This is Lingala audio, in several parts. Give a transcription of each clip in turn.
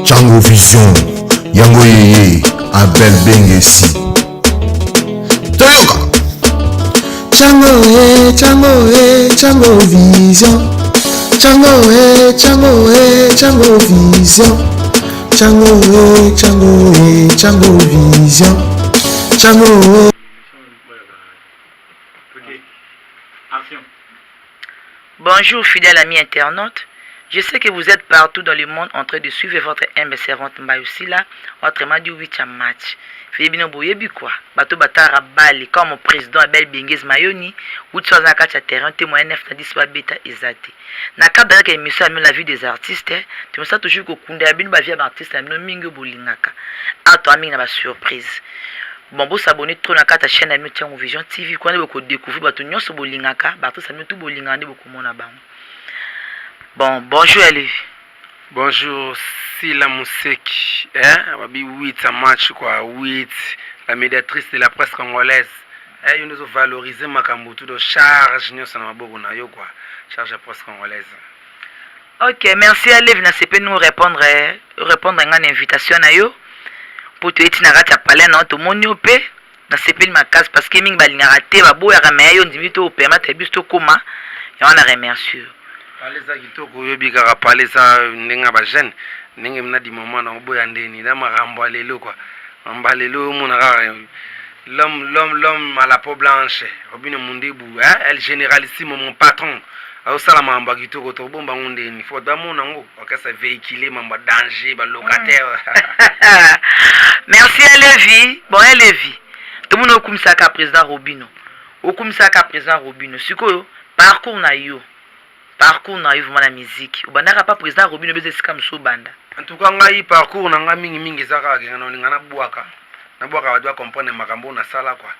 Django Vision, Yango Yeye, Abel Bengesi. Toyoka. Django Vision. Django Vision. Django Vision. Django. Bonjour fidèles amis internautes. Je sais que vous êtes partout dans le monde en train de suivre votre humble servante Mbayosila, autrement dit 8e match. Fébino Boyebi quoi. Bato Batara Bali comme mon président Abel Bengezi Mayoni, ou tu as un catch à terrain, témoin 9 10 soit bêta exaté. Na cadre de l'émission la vie des artistes, tu me sens toujours que Kunde Abin ba vie artiste no mingo bolingaka. A toi minga ba surprise. Bon, vous s'abonner trop dans la chaîne de Django Vision TV, quand vous découvrez bato nyonso bolingaka, bato ça me tout bolingande beaucoup mona bango. Bon, bonjour Eli. Bonjour Sila Mousseki. Wabi 8 match quoi, 8 la médiatrice de la presse congolaise. Ils nous ont valorisé Makambutu de charge nous sommes maboko na yo quoi, charge de presse congolaise. OK, merci Eli, na sepe nous répondre à une invitation na yo. Pour te eti na kati parler na to monyo pe na sepe ma case parce que mingi balingaka te babo ya ramaya yo ndimi to permettre biso to koma ya wana remercier. Paleza kitoko yobi kaka paleza ndenge ba jeune ndenge mna di moment na boya ndeni na marambo lelo quoi mamba lelo mona kaka l'homme à la peau blanche Robine Mundebu el généralissime mon patron au salama mamba kitoko to bomba ndeni faut da mona ngo okasa véhiculer mamba danger ba locataire. Merci Levi. Bon Levi tout monde okumsaka président Robino sikoyo parcours na yo vraiment la musique ubandaka pas président Robino beze sika mso banda en tout cas ngai parcours na nga mingi zaka ngana lingana bwaka na bwaka wa doit comprendre makambo na sala quoi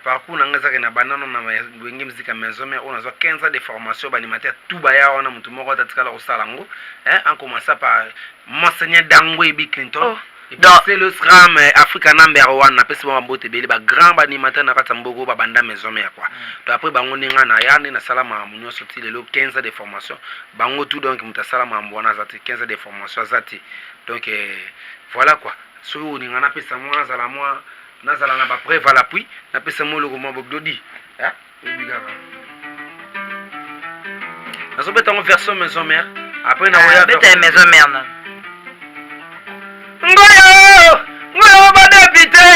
parcours na nga zaka na banano na wenge muzika maison mais on a 15 ans de formation banimateur tout baya ona mutu moko tatikala ko sala ngo en commençant par monseigneur Dangwe Bi Clinton. C'est le SRAM Africa number 1 na pesi ba mbote bele ba grand animateur na kata mbogo ba banda maison mais quoi. To après bango ninga na yani na salama munyo sorti le 15 ans de formation. Bango tout donc muta salama mbona zati 15 ans de formation zati. Donc voilà quoi. So ninga na pesa moi za la moi na zala na ba preuve à l'appui na pesa mo logo mo bogdodi. Obligaba. Na so beta en version maison mère. Après na voya beta maison mère na. Ngoyo ba député,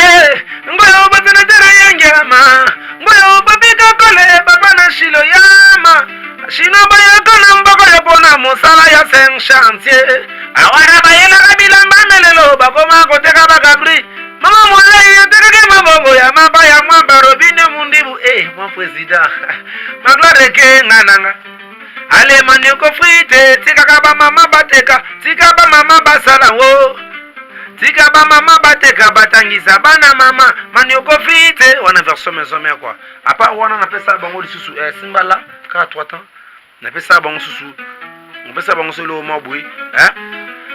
ngoyo ba sénateur yangama, ngoyo ba bika kole baba na shilo yama, shino ba yakona mboko ya pona mosala ya 5 chantier. Awara ba yela kabila manelelo ba koma koteka ba kabri. Mama molai yeteke mabongo ya maba ya mwamba Robine Mundibu mon président. Magloire ke ngananga. Ale maniko frite, tika ba mama bateka, tika ba mama basala wo. Tika ba mama bateka batangisa bana mama manioko vite wana version maison mère quoi. À part wana na pesa bango lisusu simbala ka 3 ans. Na pesa bango susu. On pesa bango solo mabui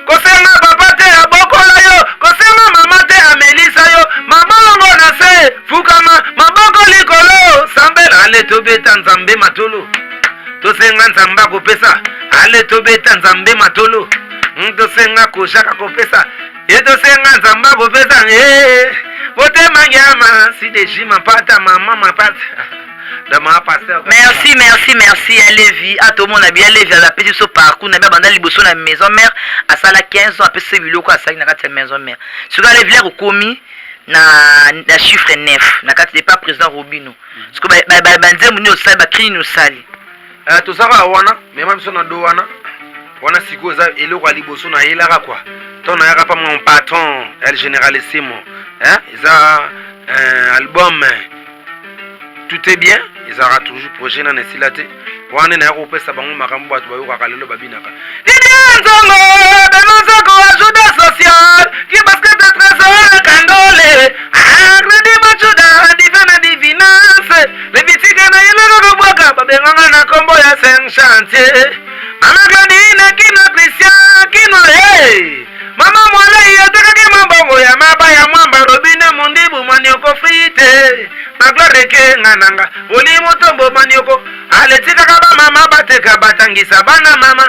Kosenga papa te abokola yo, kosenga mama te amelisa yo, mama longo na se fukama maboko likolo sambela ale tobeta nzambe matolo. Tosenga nzamba ko pesa ale tobeta nzambe matolo. Tosenga ko shaka ko pesa Yeto senga nzamba bopesa bote mangama si de jima pata mama pata dama pasteur. Merci à Levi à tout le monde a bien Levi à la petite so parcours na banda liboso na maison mère à sala 15 ans après ce biloko à sala na kati maison mère sur la Levi a commis na chiffre 9 na kati de pas président Robino parce que ba nzembo ni osali ba cri ni osali to saka wana même so na do wana sikoza eloko liboso na yelaka quoi. Ton a pas mon patron El Généralissimo ils ont album tout est bien ils aura toujours projet na nesilate wana na ko pesa bango makambo batu bayo ka lelo babinaka dini nzongo de ko ajuda social qui parce que de trésor kandole crédit machuda divinance le bitika na yelo ko boka babenganga na kombo ya 5 chantier mama gladine kina Christian kino mama mwala yataka mabongo ya maba ya mwamba Robine Mundibu manioko frite magloire ke ngananga oli motombo manioko aletika kaba mama Moteka batangisa bana mama.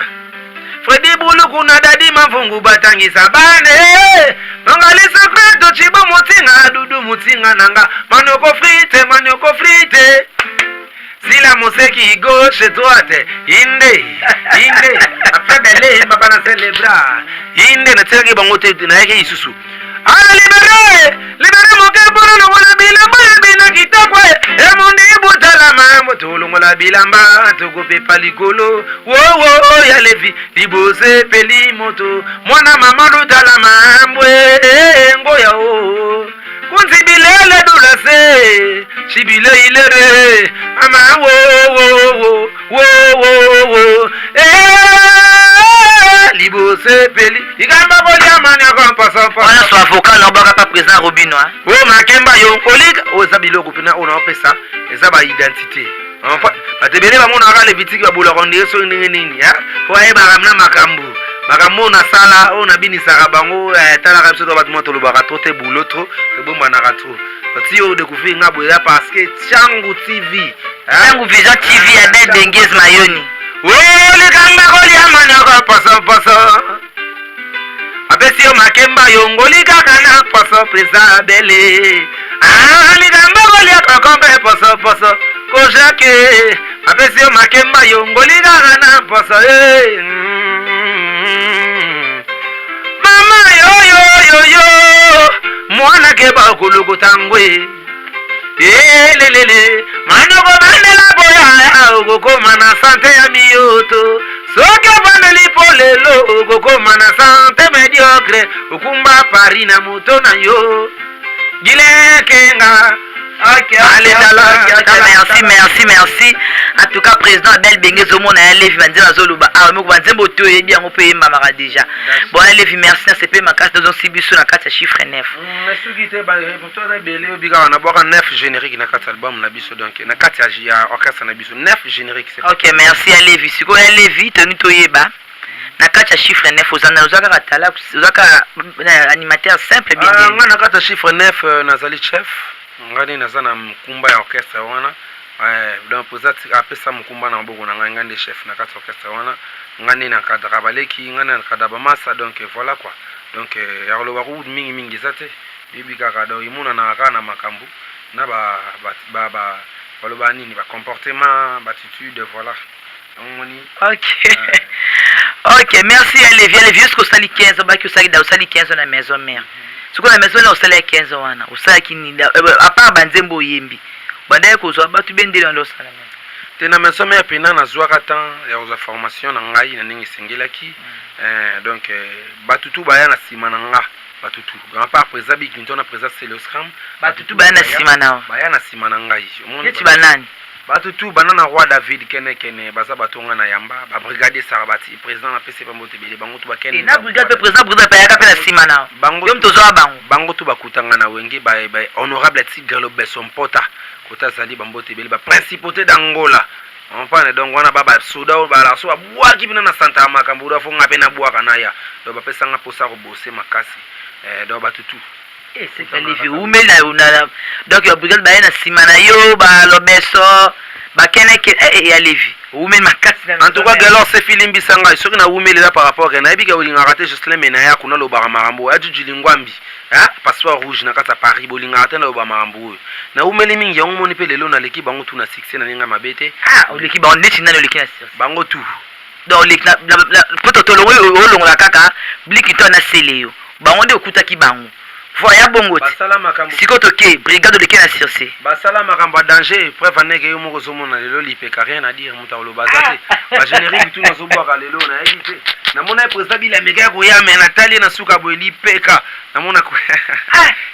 Fredi Buluku na dadi mavungu batangisa bane. Nongali secreto chibo mutinga dudu mutinga nanga. Manoko frite. Sila museki gauche droite. Inde. Après belle papa na celebra. Inde na tegi bangote na yake isusu. Ala libere moke bono no wala bilamba bina kitakwa. E mundi butala mambo tulungola bilamba tukupe palikolo. Wo ya levi libose peli moto. Mwana mama lutala mambo ngoya o. Kunzi bilele dulase. Shibile ilere. Mama wo. Libose peli. Igamba bolia manya kwa pasa. On a son avocat na baka pa président Robino hein. Oh makemba yo kolika oza biloko pena ona opesa eza ba identité. Enfin, batebele ba mona ka le bitiki ba bola konde so nini ha. Ko ay ba ramna makambu. Makambo na sala ona binisaka bango tala ka biso to batuma to lobaka to te boulotro te bomba na ratro. Ti o découvrir ngabo ya parce que Changu TV. Changu Vision TV ya Bel Bengez Mayoni. Oh le kanga ko ya manya ko pasa. Apesi yo makemba yongoli kaka na poso presa bele. Ligamba goli akakombe poso. Kojake. Apesi yo makemba yongoli kaka na poso. Mama yo. Mwana keba kulugu tangwe. Lelele. Manoko bandela boya. Ugoko mana sante ya miyoto. Soke bandeli polelo. Ugoko mana sante mediocre. Ukumba pari na muto na yo. Gile kenga. Allez, merci. En tout cas, président Bel Bengez au monde a levé Banzema Zoluba. Ah, moi, Banzema Oto est bien, on peut y mamara déjà. Bon, elle levé merci, c'est pas ma carte dans Sibisu, la carte chiffre 9. Merci, qui était pour toi, Belé, Biga, on a boire 9 génériques dans 4 albums, Nabiso, donc, na 4 orchestre Nabiso, 9 génériques. Ok, merci, elle levé. Si vous avez levé, tenu Toyeba. Na kati chiffre 9 ozana ozaka katala ozaka animateur simple bien bien. Na kati chiffre 9 nazali chef. Ngani nazana mkumba ya orchestre wana. Donc pozati apesa mkumba na maboko na ngani chef na kati orchestre wana. Ngani na kadra baleki ngani na kadaba masa donc voilà quoi. Donc ya loba ku mingi zate. Bibi kaka do imuna na kana makambu na ba loba nini ba comportement, ba attitude voilà. Ok, merci Olivier. Jusqu'au sali 15, on va que ça au sali 15 dans la maison mère. Ce qu'on la maison là au sali 15 wana, au sali qui ni à part Banzembo Yembi. Badaye ko zo ba tu bende dans sala. Tena maison mère pena na zwaka tan ya za formation na ngai na ningi sengelaki. Donc batutu baya na sima na nga. Batutu. À part présabi Clinton na présa Celoscram. Batutu baya na sima na. Baya na sima na ngai. Ti banani. Batutu banana roi David kene baza batonga na yamba ba brigade Sarabati président na PC pambo tebele bango tu ba kene na brigade président brigade pa yaka pe na simana bango to zo bango tu bakutanga na wenge ba honorable Tigre Lobeson Pota kota sali bambo tebele ba principauté d'Angola on parle donc wana baba soda ba la so bwa kibina na Santa Makambura fo ngape na bwa kana ya do ba pesa nga posa ko bosser makasi do batutu c'est que les vieux mais là donc la brigade ba na simana yo ba Lobeso ba keneke ya levi mais makasi en tout cas alors c'est Filimbi Sanga soki na umeli là par rapport na ebika olinga raté Jocelyn Menaya kuna lo ba marambo ajuju lingwambi passeport rouge na kata Paris bolinga raté na lo ba marambo na umeli mingi yango moni pe lelo na leki bango tu na succès na ninga mabete leki ba ndeti na leki na bango tu donc leki na poto to lo olongola kaka bliki to na seleyo bango de okutaki bango voya bongo sikoto ke brigade de Kenya Circe basala makamba danger preuve aneke yo moko zomona lelo lipeka rien à dire muta lo bazate ba générique tout nazo boka lelo na yite na mona président bila meka ko ya mena tali na suka bo lipeka na mona ko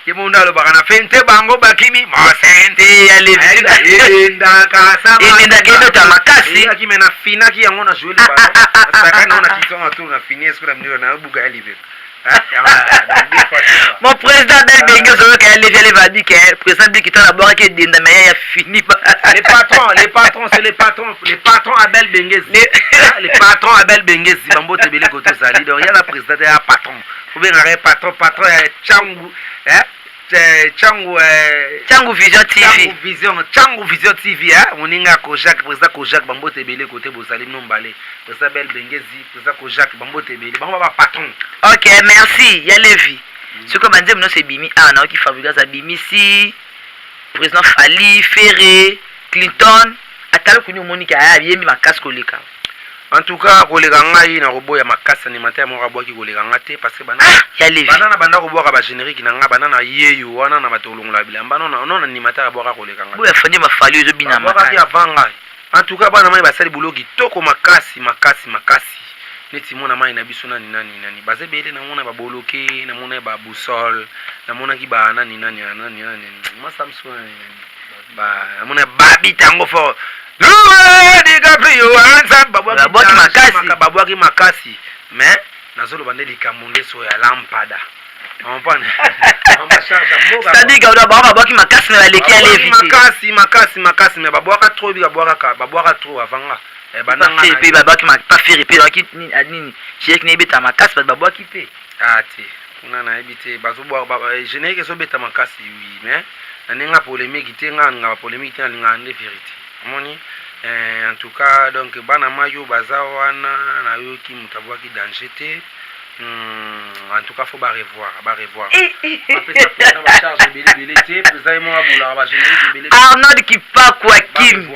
ye mona lo baka na fente bango bakimi mo sente ya levi enda kasa enda kedo ta makasi ya kimena fina ki yango na jouer le ballon saka na ona kisoma tu na fini est-ce que na mniro na buga ya levi. Mon président Bel Bengez il va dire que le président dit qu'il a d'abord qui est fini. Les patrons, c'est les patrons à Bel Bengez. Les patrons à Bel Bengez, si Bambo te belé côté sali. Donc il y a la présidente et un patron. Faut bien arrêter patron Changu. Changu Vision TV. Changu Vision TV, moninga ko Jacques, président ko Jacques Bambote Belé côté Bosalim Nombale. Président Bel Bengezi, président ko Jacques Bambote Belé. Bango ba patron. OK, merci. Ya Levi. Ce que banze mno c'est Bimi na qui fabrique ça Bimi si président Fali, Ferré, Clinton, atalo kuni monika ya yembi makasi koleka. En tout cas, koleka ngai na robo ya makasi animateur mo rabwa ki koleka ngate parce que ya Levi. Banana banda ko boka ba générique na nga banana yeyo wana na batolongola bilamba non animateur boka koleka ngate. Bo ya fandi mafali zo bina makasi. Avanga. En tout cas bana mai basali bulogi toko makasi. Neti mona mai na biso nani baze bele na mona ba boloke na mona ba busol na mona ki ba nani ma samso ba na mona babi tango fo babwaki makasi mais nazolo bande likambo ndeso ya lampada ompane c'est-à-dire que babwaki makasi na leki ya Levi makasi mais babwaka trop trop avanga bananga pe babwaki pas faire pe ki nini chek ne beta makasi babwaki pe ati kuna na ebite bazobwa générique so beta makasi oui mais nanenga polémique tenga polémique tenga nde vérité moni en tout cas donc bana mayo bazawana na yo ki mutabwaki danger te en tout cas faut ba revoir Arnaud qui pas quoi Kim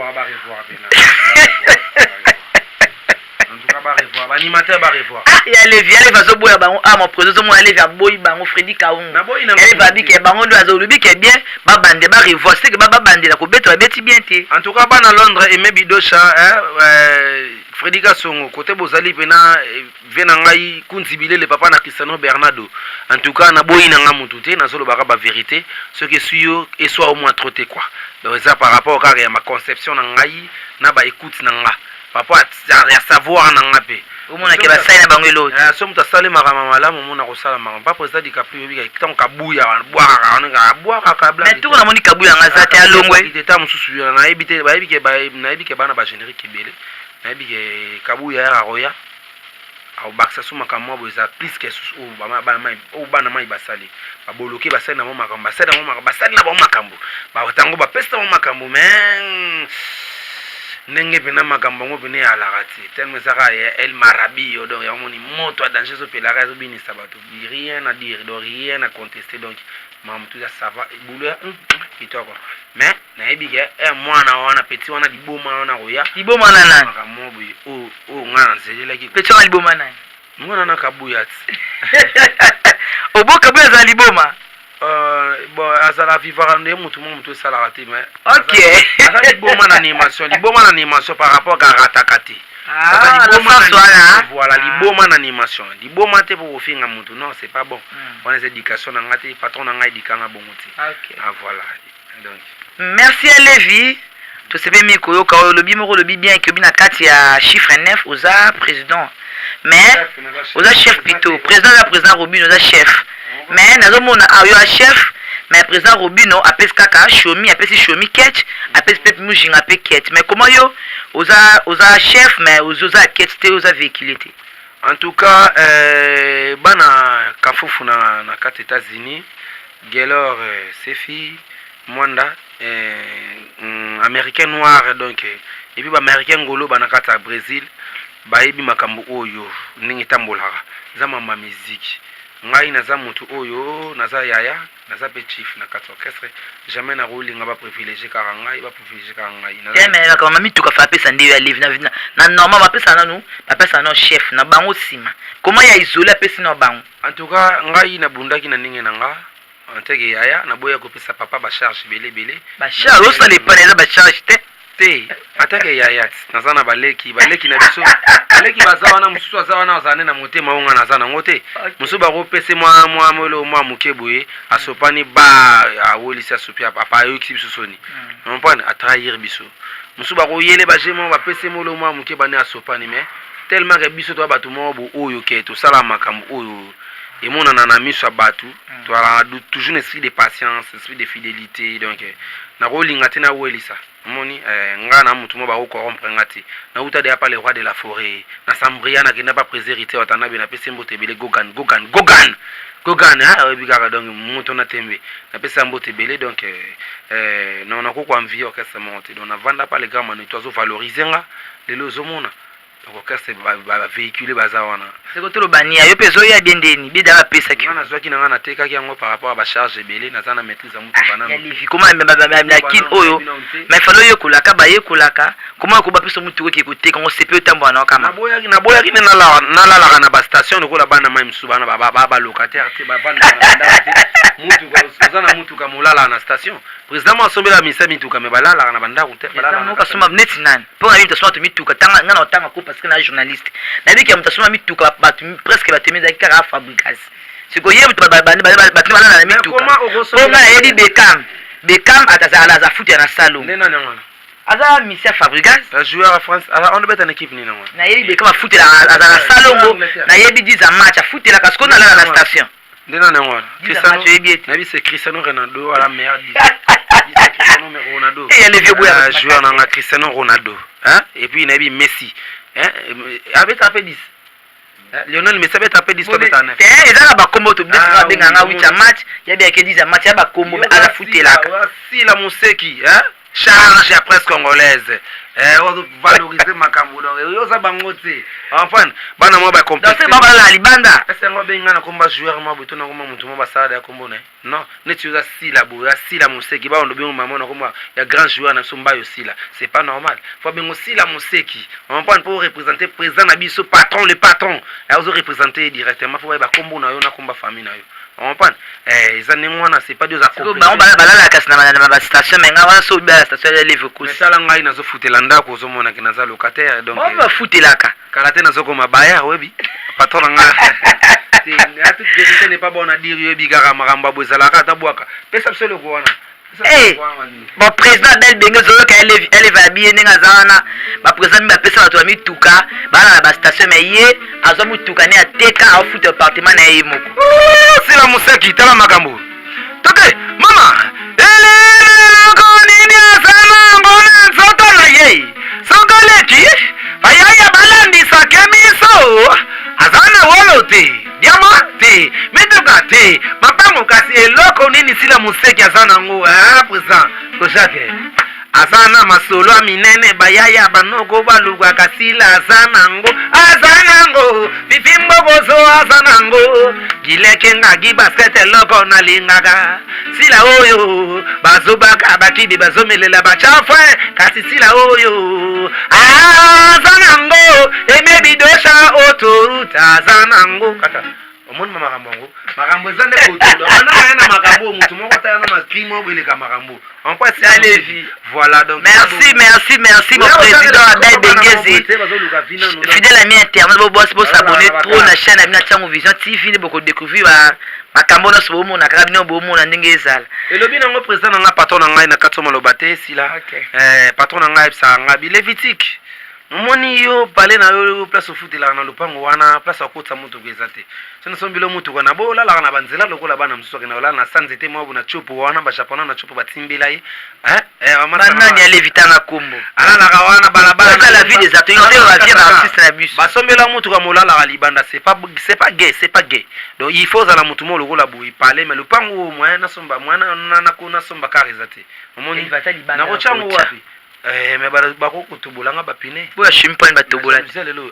en tout cas ba revoir animateur ba revoir ya Levi ale va zo boya bango mon président mo ale va boyi bango Freddy Kaunga ele va bi ke bango ndo azolubi ke bien ba bande ba revoir c'est que ba bande la ko beto beti bien te en tout cas bana Londres et maybe Dosha Freddy Kasongo côté bozali pena vena ngai kunzibile le papa na Cristiano Bernardo en tout cas na boyi na nga mutu te na solo ba vérité ce que suyo et soit au moins trotté quoi donc ça par rapport au cas ya ma conception na ngai na ba écoute na nga papa ya savoir na nga pe omona ke ba saina bango eloti so muta sale makama malamu mona ko sala makama pas président DiCaprio bi ka tant kabuya boaka ka bla mais tout na moni kabuya nga zate alongwe ite mususu na ebite ba ebike bana ba générique belé na ebike kabuya ya roya au baksa suma kama boza plus que bana mai basali ba boloke basali na mo makambo basali na mo makambo ba tango ba pesta mo makambo mais ndenge pena makambo ngo pena ya larati tellement ça el marabi donc ya moni moto a danger so pela razo bini sabato rien à dire donc rien à contester donc mam tout ça va boulot kitoko mais na ebike mwana wana petit wana liboma wana roya liboma nana makambo o ngana nzela ki petit wana liboma nana ngona na kabuya oboka bwa za liboma bon azala vivre ndé mutu sala raté mais OK azali liboma na animation par rapport à ratakati voilà liboma na animation liboma te pour finga mutu non c'est pas bon on a éducation na ngati patron na ngai dikanga bongoti voilà donc merci à Levi to sebe mi koyoka lobi moko lobi bien que bina kati ya chiffre 9 oza président mais oza chef plutôt président Robino oza chef mais nazomona ayo a chef mais président Robino apesi kaka shomi apesi shomi ketch apesi pepe mujinga pe ketch mais comment yo oza chef mais oza ketch te oza véhicule te en tout cas bana kafufu na kati États-Unis Gaylor Sefi Mwanda américain noir donc et puis ba américain ngolo bana kati Brésil bayibi makambo oyo ndenge tambolaka zama ma musique ngai naza mutu oyo naza yaya naza pe chief na kati orchestre jamais na rolinga ba privilégié kaka ngai mais la comme mituka fa pesa ndeyo ya live na normal ba pesa nanu ba pesa no chef na bango sima comment ya isoler pesa no bango en tout cas ngai na bundaki na ninge nanga anteke yaya na boya ko pesa papa ba charge belé ba charge o sale panela ba charge te atake yaya nazana baleki na biso baleki bazawana mususu azawana azane na motema onga nazana ngote mususu ba kopese mwa molo mwa mukeboye asopani ba awolisa sopia papa yo kibiso soni on prend à trahir biso mususu ba koyele ba jemo ba pese molo mwa mukebane asopani mais tellement que biso to ba tumo bo oyo ke to sala makambo oyo et mon ananami soit battu tu as toujours un esprit de patience esprit de fidélité donc na rolinga tena welisa moni ngana mutu mo ba ko corrompre ngati na uta de pas le roi de la forêt na sambria na kina pas préserité watana be na pese mbote bele gogan bigara donc mutu na tembe na pese mbote bele donc non na ko kwa envie orchestre monte donc na vanda pas les gars manu to zo valoriser nga les lozomona donc orchestre va véhiculer bazawana c'est que tout le bania yo peso ya bendeni bidara pesa ki na zwaki na ngana teka ki yango par rapport à ba charge belé na zana maîtrise ya mutu bana comment la kin oyo mais falo yo kulaka ba ye kulaka comment ko ba peso mutu ko ki ko teka ngo sepe tambo na kama na boya ki na la na ba station ko la bana mai msuba na ba locataire te ba vanda mutu ko zana mutu ka mulala na station président mo sombela misa mitu ka me balala na banda ko te balala na ka soma neti nani pour na soma to mitu ka tanga ngana otanga ko parce que na journaliste na biki ya soma mitu ka presque batemi za kaka fabrication siko yebu batema na mitu ka pour na yedi Beckham atazala za futi na salon nena nangana aza Michel Fabregas joueur à France on doit être en équipe ni non na yebi Beckham afuti na salon na yebi 10 à match afuti la parce qu'on a la station nena nangana Cristiano na c'est Cristiano Ronaldo à la meilleure 10 Cristiano Ronaldo et il est vieux boya joueur na Cristiano Ronaldo hein et puis na yebi Messi hein avait tapé 10 Lionel Messi avait tapé 10 comme ça. Et là ba combo to bisa benga 8 match, ya bien que 10 match ya ba combo à la footela. Si la Mousseki, hein? Charge à presse congolaise. On valoriser makambo donc yo za bangote. Enfin, bana mo ba compétition. Donc c'est baba la libanda. Est-ce ngo benga na komba joueur mo buto na komba mutu mo ba sala ya kombo ne. Non, neti yo za sila bo, ya sila Mousseki ba on benga mama na komba ya grand joueur na somba yo sila. C'est pas normal. Faut benga sila Mousseki. On prend pour représenter président na biso patron le patron. Ya ozo représenter directement faut ba kombo na yo na komba famille na yo. On prend ezane mwana c'est pas deux accords. Ba on ba la kasi na ba station menga wana so ba station ya Leverkusen. Mais sala ngai nazo futela ndako zo mona ke naza locataire donc on va futelaka. Karate nazo ko mabaya webi patron nga. C'est tout vérité n'est pas bon à dire yo bigara maramba bozala ka tabwaka. Pesa solo ko wana. Bon président Bel Bengue Zolo ka elle va bien ninga zana ba président mi ba pesa bato mi tuka ba na ba station mais ye azo mutuka ne ateka a foot appartement na ye moko c'est la Mousseki tala makambo toke mama ele ko nini asana ngona nzoto na ye sokoleki ayaya balandi sakemiso azana wolote diamante medugate mapango kasi eloko nini sila Mousseki azana ngo président ko Jacques azana masolo minene bayaya banoko baluga kasila azana ngo fifimbo bozo azana ngo gileke ngagi basket loko na lingaga sila oyo bazobaka bakidi bazomelela bachafwe kasi sila oyo azana ngo emebi dosha autoruta azana ngo kaka omoni makambo makambo zande koto ana na makambo mutu moko ta na makrimo beleka makambo on peut aller voilà donc merci mon président Abel Bengezi fidèle ami internet bo boss s'abonner trop na chaîne Amina Chango Vision TV ne boko découvrir makambo na sobo mona kaka bino bo mona ndenge ezala elobi nango président nga patron ngai na katoma lobate sila patron ngai sa ngabi Levitique moni yo pale na yo place foot la na lupango wana place akota mutu gezate sona sombilo mutu kana bo la na banzela lokola bana msusu kana la na sanzete mwa na chopo wana ba japonais na chopo batimbela yi amana ni alevitanga kombo ala la kawana balabala la vie des acteurs yo la vie d'artiste na bus ba sombela mutu ka molala la libanda c'est pas gay donc il faut za mutu mo lokola bo i pale mais lupango mwa na somba mwana na kuna somba karizate moni na ko chango wapi mais bako kutubolanga bapine boya chimpan batobola lelo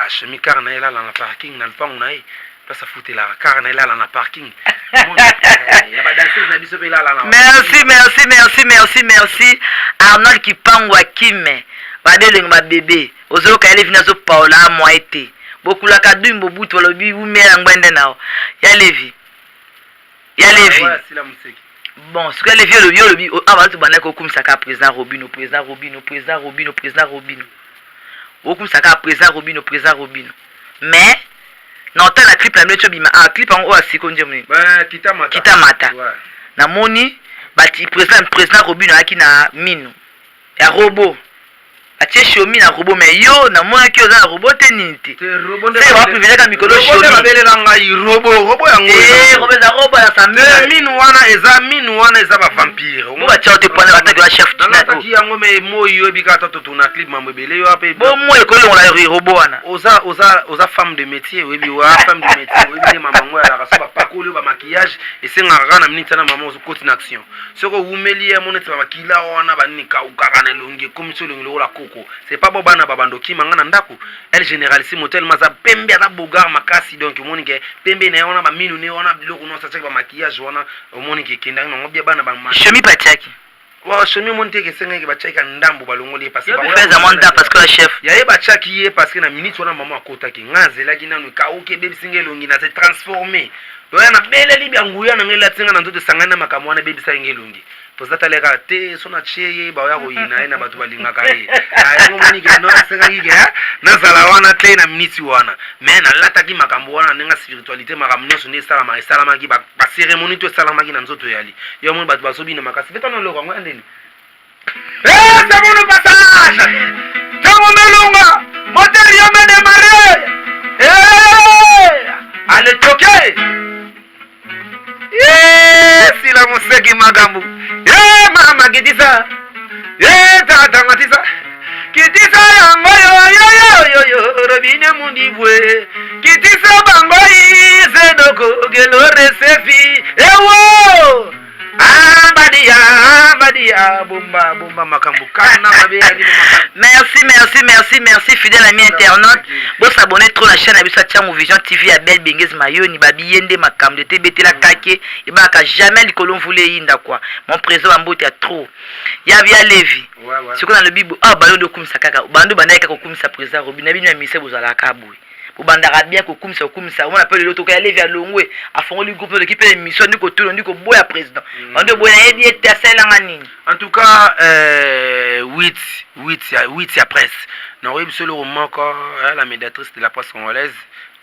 chemi car na ela na parking na lupango na ye pasa futela car na ela na parking ya ba danseuse na biso bela la merci Arnold Kipangwa Kime badelenga ba bébé ozo ka ele vina zo Paula moite bokula ka dumbo butu lobi umela ngwende nao ya levi bon ce que les vieux le bi avant tout bana ko kumisa ka président Robino o kumisa ka président Robino mais na ota na clip la mecho bima clip en o asiko njemni ba kitamata na moni bati président Robino aki na mino ya robot atie shomi na robot mais yo na mona ki oza na robot te nini te robot c'est wa privilège ka mikolo shomi babelela ngai robot yango robot za robot ya sambe minu wana eza ba vampire mo ba tchao te pona bataki wa chef tunataki yango me moyi yo bika to tuna clip mambo ebele yo ape bo mo ekolo la robot wana oza femme de métier webi wa femme de métier webi mama ngo ya la ba pakolo ba maquillage esenga na minute na mama okoti na action soko umeli ya monete ba makila wana banini ka ukaka na longi comme so longi la koko c'est pas bobana babandoki manga na ndako elle généraliste motel maza pembe ata bogar makasi donc moni ke pembe na wana ba minu ne wana biloko no sa ba maquillage wana moni ke kenda no ngobia bana ba chemi patiaki wa chemi monte ke senga ke ba chaka ndambo balongoli parce que ba feza monda parce que la chef ya ye ba chaki ye parce que na minute wana mama akota ke ngazela ki nanu ka oke baby singelongi na se transformer doya na bele libya nguya na ngela tsinga na nzoto sangana makamwa wana baby singelongi tozata leka te sona cheye ba ya koyina ena batu balinga kaye ayo moni ke no senga ki ke na zala wana te na minute wana mais na lata ki makambo wana nenga spiritualité makambo nyoso ne salama ki ba cérémonie to salama ki na nzoto yali yo moni batu basobi na makasi beta na loko ngo ndeni c'est bon le passage tango melunga moteur yo me démarrer allez toquer si la museki magambo mama kitisa tata matisa kitisa yango yo robine mundibwe kitisa bango izedoko gelore sefi ewo badia bomba makambo kana mabe ali merci fidèle ami internaute bo s'abonner trop la chaîne Abisa Tchango Vision TV à Belle Bengez Mayoni babiyende makambo de tebetela kake et ba ka jamais likolon voulait yinda quoi mon président ambote a trop ya via levi c'est qu'on a le bibo balo de kumisa kaka bando banaka ko kumisa président robina bino mise bozala kabui Bobandara bien ko kumisa on appelle l'autre ka levi a longwe a fond le groupe de l'équipe émission ndiko tout ndiko boya président ando boya yedi etesela ngani en tout cas 8 ya presse na oui monsieur le moko la médiatrice de la presse congolaise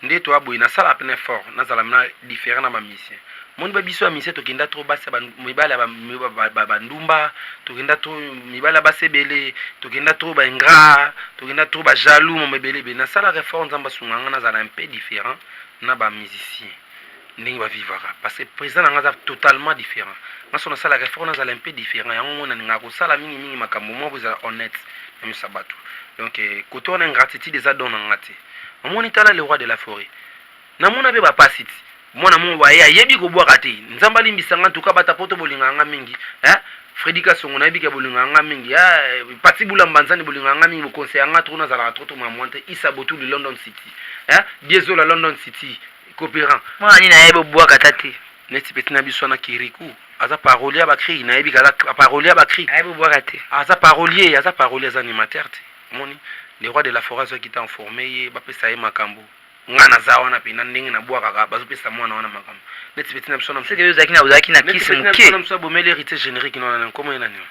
ndeto aboyina sala peine fort na zala na différent na ba mission mon babiso ya mission to kinda trop basa mibala ba ndumba to kinda trop mibala basebele to kinda trop ba ingra to kinda trop ba jaloux mon mebele be na sala réforme nzamba sunganga na zala un peu différent na ba musicien ndenge ba vivara parce que président nga totalement différent na sona sala réforme na zala un peu différent yango mona nga ko sala mingi makambo mo vous honnête na sabatu donc côté on ingratitude des adons ngati on itala le roi de la forêt na mona be ba pasiti mwana mo wa ya yebi ko bwa kate nzamba limbisanga tuka bata poto bolinganga mingi Fredika songo na yebi ka bolinganga mingi pati bulambanzani bolinganga mingi bo conseil anga tuna zala toto mamonte isa botu de London City diezola London City coopérant mwana ni na yebo bwa katati neti petina biso na kiriku aza parolier ba cri na yebi ka parolier ba cri ayebo bwa kate aza parolier aza animateur te moni le roi de la forêt qui t'a informé ba pesa ye makambo ngana zawa na pina ndenge na bwa kaka bazo pesa mwana wana makambo neti betina biso na c'est que uzaki na kiss muke na mso bomeli hérité générique na comment ina nyo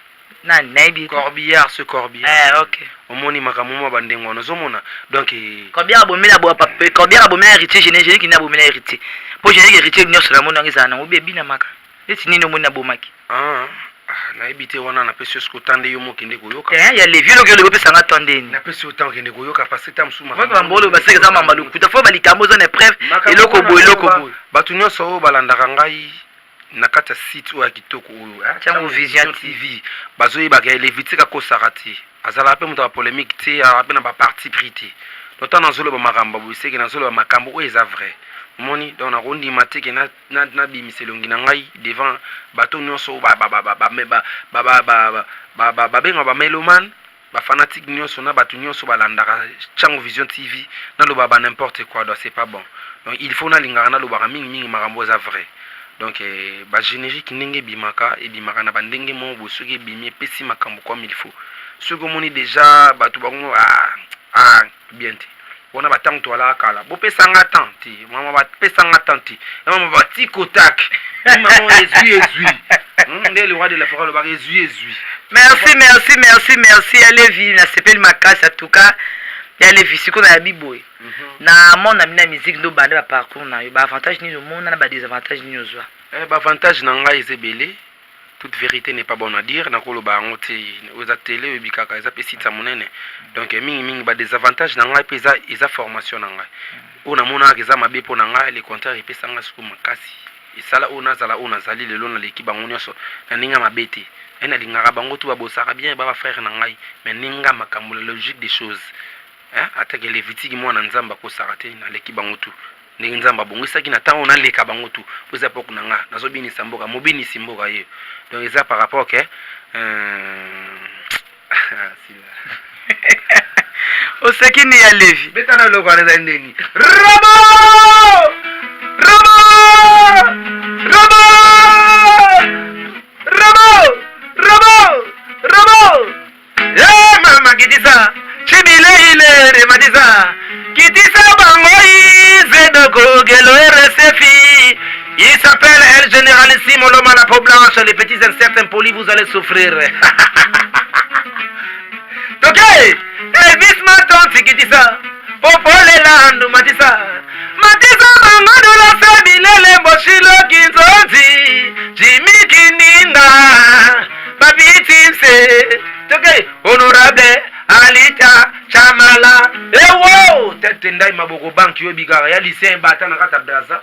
na naibi Corbillard OK omoni makambo mo bandengo no zomona donc Corbillard bomela bo papa Corbillard bomela hérité générique na bomela hérité po générique hérité nyoso la mona ngisa na obi bina maka eti nini omoni na bomaki na ebité wana na pesi sko tande yo mokende koyoka ya les vieux lokelo bo pesa nga tondeni na pesi autant kende koyoka parce que tam suma ba mbolo ba seka za mama lukuta fo ba likambo zo na preuve eloko boy batu nyonso o balandaka ngai na kata site o ya kitoko oyo Tchango Vision TV bazoyi ba ga levitika ko sarati azala pe muta polémique te ape na ba parti prité d'autant na zolo ba makamba bo seki na zolo ba makambo o eza vrai moni donc na rondi mateke na bimiselongi na ngai devant bato nyonso benga ba meloman ba fanatique nyonso na bato nyonso balandaka Tchango Vision TV na lo ba n'importe quoi donc c'est pas bon donc il faut na lingara na lo ba mingi makambo za vrai donc ba générique ndenge bimaka et bimaka na bandenge mo bosoki bimi pesi makambo comme il faut ce que moni déjà bato bango bien te on a battant toi là kala bo pesanga tanti mama ba pesanga tanti mama ba tikotak maman ezui ndé le roi de la forêt le ba ezui merci allez vivre na s'appelle Makasi en tout cas ya les visiko na biboy na mon ami na musique ndo bande ba parcours na yo ba avantage ni zo mona na ba désavantage ni zo ba avantage na ngai ezebele toute vérité n'est pas bonne à dire nakolo ba ngote oza télé ebikaka eza pe site monene donc mingi ba désavantage na ngai pe eza formation na ngai ona mona eza mabe po na ngai le contraire epesa nga suku makasi esala ona zala ona zali lelo na leki bango nyonso na ninga mabete ena lingaka bango tu babosaka bien ba frère na ngai mais ninga makambo la logique des choses atake le vitiki mwana nzamba ko sarate na leki bango tu ndenge nzamba bongisaki na tango na leka bango tu poza poko na nga nazobinisa mboka mobinisi mboka ye donc eza par rapport que osekini ya Levi betana loko anaza ndeni Rabo Rabo Rabo Rabo Rabo Rabo mama kitisa chibile ile remadisa kitisa bango zedoko gelo RCFI. Il s'appelle El Généralissimo, l'homme à la peau blanche, les petits insectes impolis, vous allez souffrir. Ok, Elvis Maton, c'est qui dit ça? Popole Landu, Matissa. Matissa, Mango, la famille, les Mochilo, Kinzonzi, Jimmy Kininga, Babi Timse. Ok, honorable Alita Chamala. Eh wow, tete ndai maboko banki yo bigara ya lycée bata na kata braza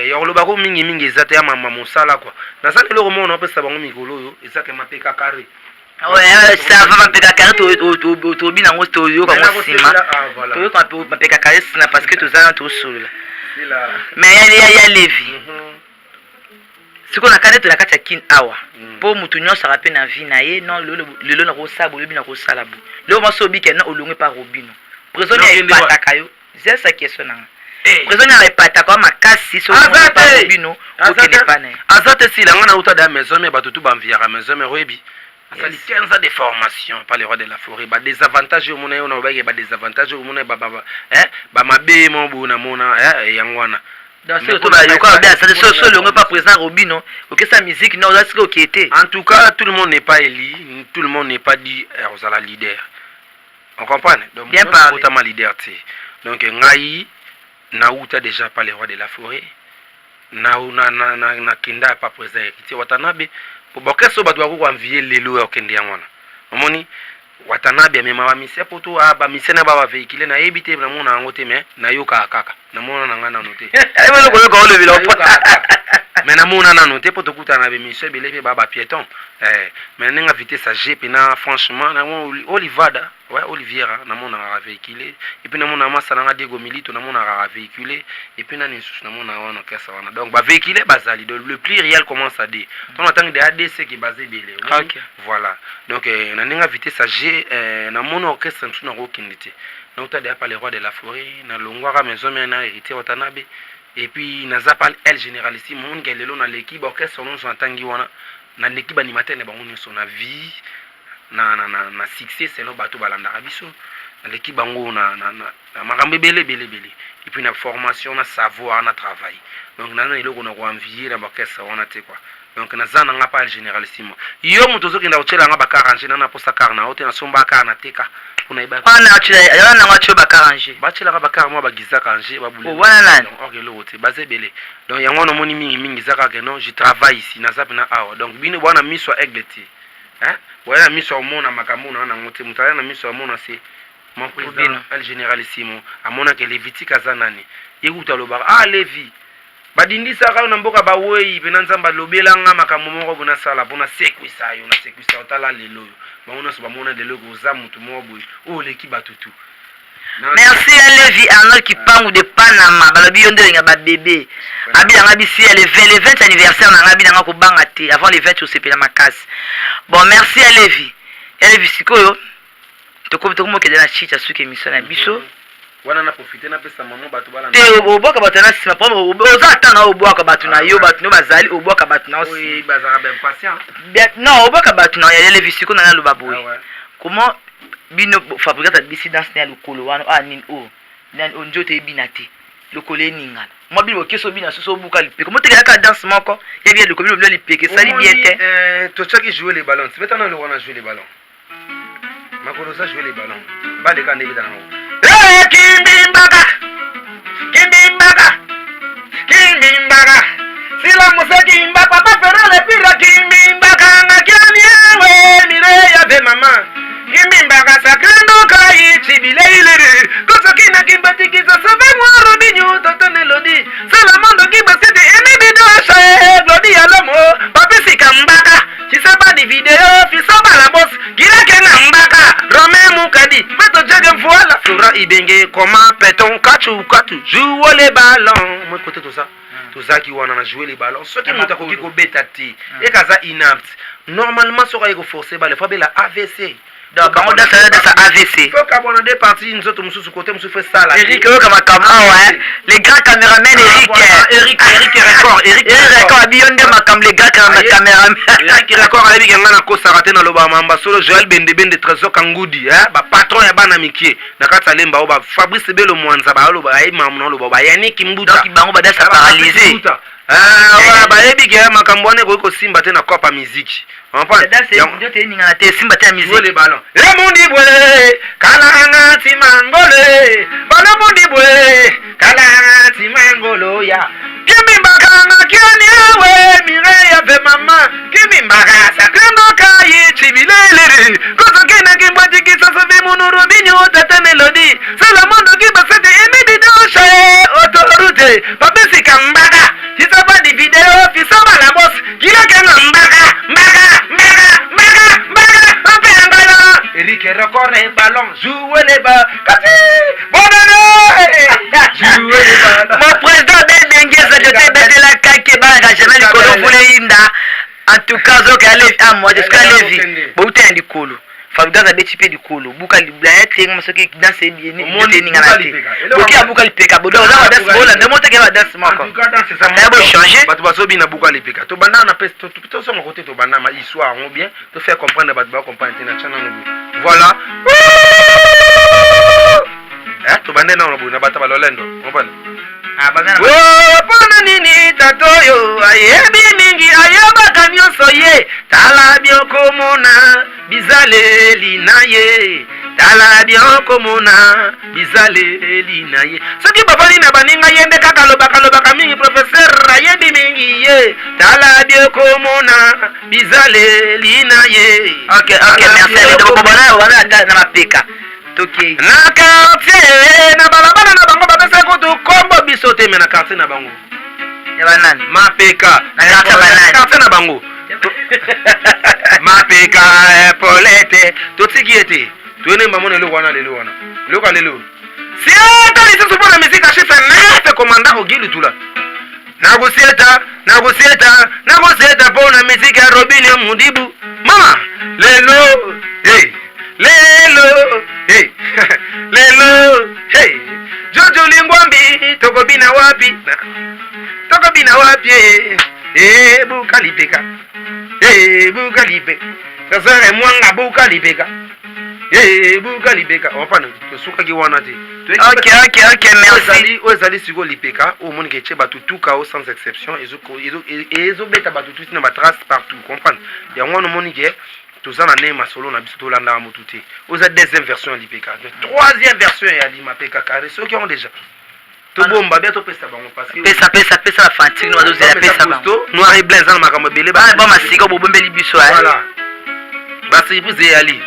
yo loba ko mingi ezate ya mama mosala kwa na sana le romo na pesa bango mikolo yo ezake mapeka kare ouais ça va mapeka kare to bina ngo to yo ka mosima to yo ka mapeka kare sina parce que to zana to solo mais ya Levi siko na kane to na kata kin awa po mutu nyonso rape na vie na ye non lelo na ko sabo le bina ko sala bu le mo so bi ke na olongwe pa robino prisonnier epataka yo c'est ça question na prisonnier epataka makasi so pa robino okende pana azate si la ngana uta da maison mais batutu bamviara maison mais rebi asali 15 ans de formation par les rois de la forêt ba désavantage yo mona yo na ba désavantage yo mona ba mabe mo bu na mona yangwana dans ce to ba yo ka bien ça so le pas présent robino OK sa musique non ça ce qui était en tout cas tout le monde n'est pas élu tout le monde n'est pas dit aux la leader. On comprend? Donc, bien parlé. Liberté. Donc, ngai na uta déjà par les rois de la forêt. Na kinda pas présent. Kiti watanabe. Pour bokeso badwa ko envier lelo ya kende yangwana. Omoni watanabe mema ba mise poto ba mise na ba véhicule na ebité na mona ngote mais na yoka kaka. Na mona na ngana noté. Ai mo ko ko le bilo. Mais na mona na noté poto kuta na be mise belé ba piéton. Mais ninga vitesse à G na franchement na Olivada ouais Oliviera na mona ra véhiculer et puis na mona masa na Diego Milito na mona ra véhiculer et puis na nisusu na mona wana kesa wana donc ba véhiculer bazali le pluriel commence à dire on attend des ADC qui basé belé voilà donc na ninga vitesse à G na mona orchestre na ro kindité donc ta déjà pas les rois de la forêt na longwara maison mais na hérité watanabe et puis na zapal El Généralissimo mon gelelo na l'équipe orchestre on s'entangi wana na l'équipe animateur na bango nyonso na vie na succès c'est no bato balandaka biso na l'équipe bango na makambo belé et puis na formation na savoir na travail donc na eloko na ko envier na bakesa wana te quoi donc na zana nga pa Généralissimo yo moto zoki nda otela nga bakarange na posa karna ote na somba karna teka kuna iba ana achila yana na ngacho bakarange bachela ka bakar mo bagiza kanje babule wana nani okelo ote baze belé donc yango no moni mingi zaka que non je travaille ici na zapi na awa donc bino bwana miso aigleti voilà miso mona makambo na ngote mutala na miso mona c'est mon président El Généralissimo amona que les vitika zanani yekuta loba Levi badindisa ka na mboka bawei pena nzamba lobelanga makambo moko bona sala bona sekwisa yo na sekwisa otala lelo baona so bamona lelo ko za mutu mobo leki batutu. Merci à Levi Arnold qui parle de Panama balobi yo ndelinga ba bébé abi nga bisi le 20 anniversaire na ngabi nga ko banga te avant les 20 osepela makasi. Bon merci à Levi sikoyo to ko mo kede na chicha suki émission na biso wana na profiter na pesa maman bato bala te oboka bato na sima pour oza tanga oboka bato na yo bato no bazali oboka bato na oui bazara ben patient non oboka bato na ya Levi sikoyo na lubaboy comment bino fabricate bisi dans na lokolo wana nini nani onjote binate lokolo ningana mo bino keso bina so buka lipeke mo teke ka danse moko ya bien lokolo bino lipeke sali bien te to chaki jouer les ballons c'est maintenant le on a jouer les ballons makolo ça jouer les ballons ba de kan debita na Kimbimbaka Sila museki imba papa ferale pira kimbimbaka maman. Kimimba sakando kai chibileile. Kosokina kimbatikisa sauve moi Robinho Toto Melody. Salamondo kibasete ene bidosha Glody Alomo. Papi sikambaka. Chisaba di video fisoba la boss. Girake na mbaka. Romain Mukadi. Mato jage voilà. Flora Ibenge comment peut-on katu jouer les ballons. Moi côté tout ça. Tout ça qui wana na jouer les ballons. Ce qui monta ko kiko betati. Et kaza inapte. Normalement sera ko forcer balle faut la AVC. Donc on a ça AVC. Faut qu'abonner des parties nous autres mususu côté mususu fait ça là. Eric comme ouais. Les grands caméramans Eric record bionde makam les grands caméramans. Eric record avec ngana ko sarate na loba mamba solo Joël Bende Trésor Kangudi ba patron ya bana mikie na kata lemba oba Fabrice Belo Mwanza ba loba ai mamuno loba ba Yannick Mbuta. Donc bango bada ça paralysé. Voilà ba ebi ke makambo ne ko simba te na kopa musique. On parle ndio te ninga te simba te musique. Les ballons. Le mundi bwe kalanga timangole. Bana mundi bwe kalanga timangolo ya. Kimi mbaka kiani awe mireya ve mama. Kimi mbaka sakando kai chibilele. Koso kena kimbati kisaso ve munuru binyo Toto Melody. Salamondo kibasete emedi doshe autorité. Papesi kambaka. Chisaba di video fisoba la boss. Kila kena mbaka. Eric record les ballons, jouer les ballons. Bonne année. Jouer les ballons. Mon président Bengue, ça je t'ai bêté la caque baga, je vais le colo pour les inda. En tout cas, zo kale à moi, je suis levi. Boutin du colo. Fabrice a bêti du colo. Bouka liblaet, c'est comme ça qui danse bien. Mon ninga na te. Bouka bouka lipeka. Bodo za danse bola. Ne monte que va danse moi. En tout cas, danse ça. Ça va changer. Batu baso bina bouka lipeka. To banda na peste to son côté to banda ma histoire on bien. To faire comprendre batu ba comprendre na chana no. Voilà. To banda na no na bata ba lolendo. On parle. Ah bana. Oh, bona nini tatoyo. Ayebi mingi ayaba kanyo soye. Tala bioko mona. Bizale linaye tala bioko mona bizale linaye soki babali na baninga yende kaka lobaka mingi professeur ayebi mingi ye tala bioko mona bizale linaye. Ok merci de bobana wana na mapeka toki na quartier na balabala na bango bakasa kutu kombo bisote me na quartier na bango ya banani mapeka na quartier na bango mapeka polete totikiete tuene mamone lelo wana si ata lisu pona mizika chifa nefe komanda ogilu tula nagusieta pona mizika Robinho Mudibu mama lelo Jojo Lingwambi toko bina wapi buka lipeka buka lipe kasare mwanga buka lipeka buka lipeka opana to suka ki wana te ok merci ozali siko lipeka o moni ke cheba tutuka o sans exception ezo beta batutu na trace partout comprendre ya ngwana moni ke tozana nema solo na biso tolanda motuti oza deuxième version lipeka troisième version ya limapeka carré ceux qui ont déjà to bomba bientôt pesa bango parce que pesa la fatigue no azozela pesa bango noir et blanc za makambo bele ba masika bobombeli biso voilà basi buze ali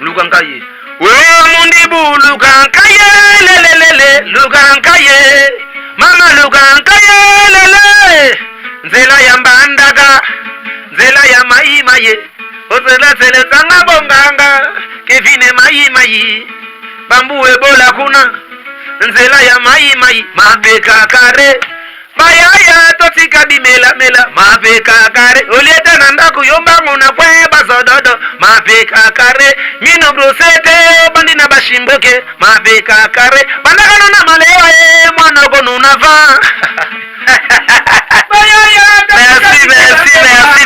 lukankaye we mundibu lukankaye lelelele lukankaye mama lukankaye lele nzela ya mbandaka nzela ya mayimaye ozela zele zanga bonganga kevine mayimayi bambu ebola kuna nzela ya mayimayi mapeka kare bayaya totika bimela mapeka kare olieta na ndako yombango na kweba zododo mapeka kare mino brosete bandi na bashimboke mapeka kare bandakano na malewa mwana kono na va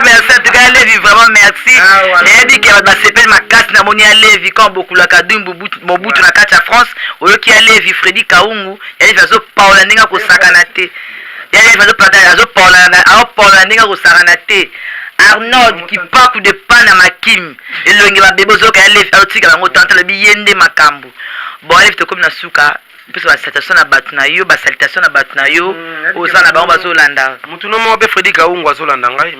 merci en tout cas Levi vraiment merci et que va s'appelle ma casse na moni Levi quand beaucoup la kadumbu mobutu na kati ya France oyo ki Levi Freddy Kaungu et il va zo Paula ninga ko sakana te et il va zo partager zo Paula ninga ko sakana te Arnold qui paku de pana makim elongi ba bebo zo ka Levi otika bango tanta le biyende makambo bon Levi to comme na suka mpe so basalutation na bato na yo basalutation na bato na yo oza na bango bazolanda mutu no moko mpe Fredi Kaungu azolanda ngai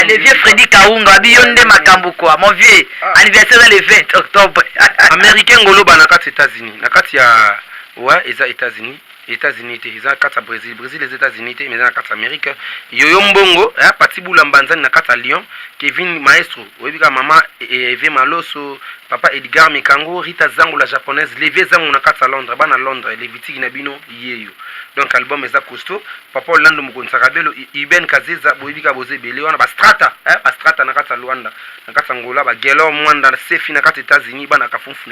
le vieux Fredi Kaunga abi yo nde makambo quoi mon vieux anniversaire le 20 octobre américain ngolo ba na kati États-Unis na kati ya ouais eza États-Unis te eza kati ya Brésil les États-Unis te mais na kati Amérique yoyo mbongo ya pati bula mbanzani na kati ya Lyon Kevin Maestro oyebika mama Eve Maloso papa Edgar Mikango Rita Zango la japonaise Levé Zango na kati ya Londres bana Londres les vitiki na bino yeyo donc album eza costaud papa Orlando Mukonza Kabelo Iben Kazeza boyebika bozebele wana ba strata na kati ya Luanda na kati ya Angola ba Gelo Mwanda Sefi na kati États-Unis bana kafunfu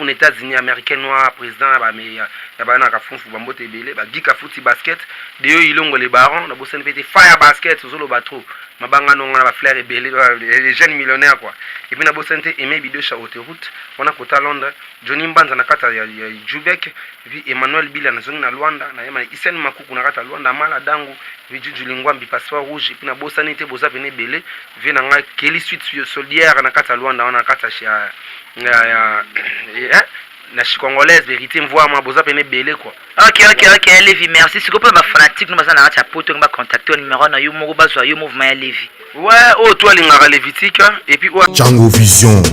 na États-Unis américain noir président ba me ya bana kafunfu bambote ebele ba Gika Futi basket deyo ilongo les barons na bosani pete fire basket zolo batro mabanga nonga na ba fleur ebele les jeunes millionnaires quoi et puis na bosante aimé bido cha autoroute wana kota Londres Johnny Mbanza na kata ya Jubek vi Emmanuel Bila na zongi na Luanda na yema Isen Makuku na kata Luanda mala dangu vi Juju Lingwambi passeport rouge et puis na bosani te boza vene bele vi na nga Kelly Suite Solière na kata Luanda wana kata ya na congolaise vérité mvoa moi boza pene belé quoi. OK Levi merci siko pe ba fanatique no bazana acha poto ngba contacter numéro na yo moko bazwa yo mouvement ya Levi ouais oh toi lingara Levitique et puis Django Vision